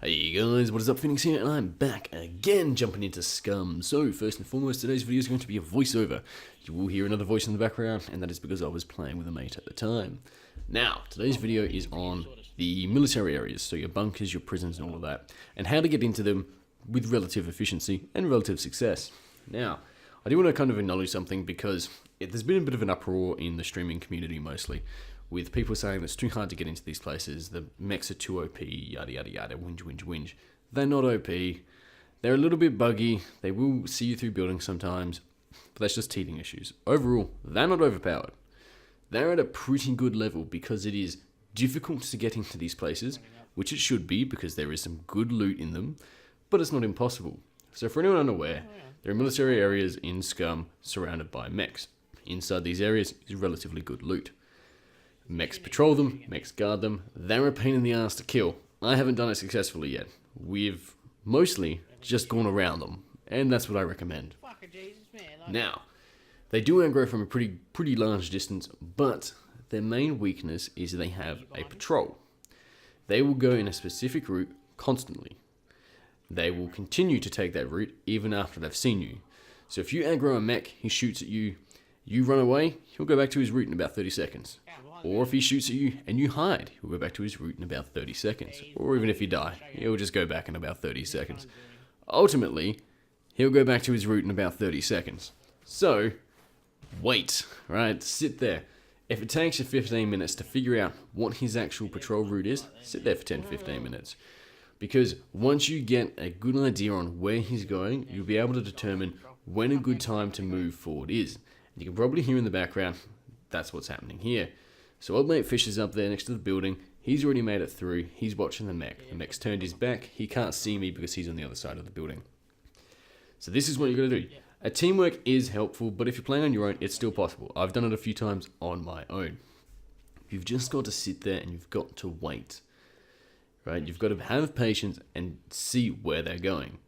Hey guys, what is up, Phoenix here, and I'm back again, jumping into SCUM. So, first and foremost, today's video is going to be a voiceover. You will hear another voice in the background, and that is because I was playing with a mate at the time. Now, today's video is on the military areas, so your bunkers, your prisons, and all of that, and how to get into them with relative efficiency and relative success. Now, I do want to kind of acknowledge something because there's been a bit of an uproar in the streaming community mostly, with people saying that it's too hard to get into these places, the mechs are too OP, yada yada yada, whinge. They're not OP, they're a little bit buggy, they will see you through buildings sometimes, but that's just teething issues. Overall, they're not overpowered. They're at a pretty good level because it is difficult to get into these places, which it should be because there is some good loot in them, but it's not impossible. So for anyone unaware, there are military areas in SCUM surrounded by mechs. Inside these areas is relatively good loot. Mechs patrol them, mechs guard them, they're a pain in the ass to kill. I haven't done it successfully yet. We've mostly just gone around them, and that's what I recommend. Now, they do aggro from a pretty large distance, but their main weakness is they have a patrol. They will go in a specific route constantly. They will continue to take that route even after they've seen you. So if you aggro a mech, he shoots at you, you run away, he'll go back to his route in about 30 seconds. Or if he shoots at you and you hide, he'll go back to his route in about 30 seconds. Or even if you die, he'll just go back in about 30 seconds. Ultimately, he'll go back to his route in about 30 seconds. So, wait, right? Sit there. If it takes you 15 minutes to figure out what his actual patrol route is, sit there for 10-15 minutes. Because once you get a good idea on where he's going, you'll be able to determine when a good time to move forward is. And you can probably hear in the background, that's what's happening here. So old mate Fish is up there next to the building, he's already made it through, he's watching the mech. The mech's turned his back, he can't see me because he's on the other side of the building. So this is what you're going to do. A teamwork is helpful, but if you're playing on your own, it's still possible. I've done it a few times on my own. You've just got to sit there and you've got to wait. Right? You've got to have patience and see where they're going.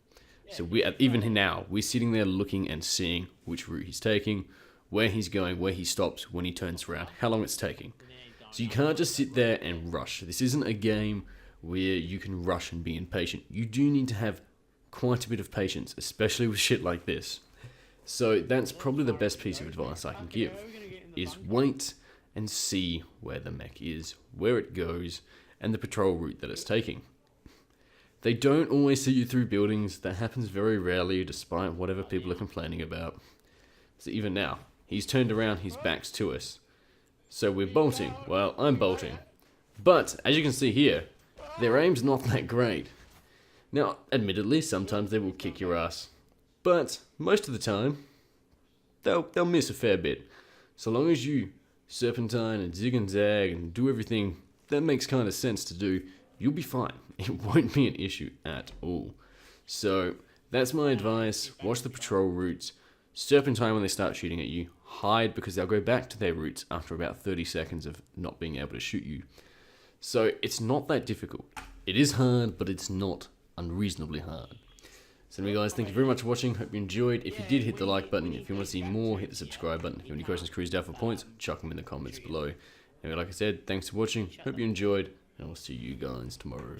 So even now, we're sitting there looking and seeing which route he's taking, where he's going, where he stops, when he turns around, how long it's taking. So you can't just sit there and rush. This isn't a game where you can rush and be impatient. You do need to have quite a bit of patience, especially with shit like this. So that's probably the best piece of advice I can give, is wait and see where the mech is, where it goes, and the patrol route that it's taking. They don't always see you through buildings. That happens very rarely, despite whatever people are complaining about. So even now, he's turned around, his back's to us. So we're bolting. Well, I'm bolting. But, as you can see here, their aim's not that great. Now, admittedly, sometimes they will kick your ass. But, most of the time, they'll miss a fair bit. So long as you serpentine and zig and zag and do everything that makes kind of sense to do, you'll be fine. It won't be an issue at all. So, that's my advice. Watch the patrol routes. Serpentine when they start shooting at you. Hide because they'll go back to their routes after about 30 seconds of not being able to shoot you. So it's not that difficult. It is hard, but it's not unreasonably hard. So anyway guys, thank you very much for watching. Hope you enjoyed. If you did, hit the like button. If you want to see more, hit the subscribe button. If you have any questions, queries, down for points, chuck them in the comments below. Anyway, like I said, thanks for watching. Hope you enjoyed, and I'll see you guys tomorrow.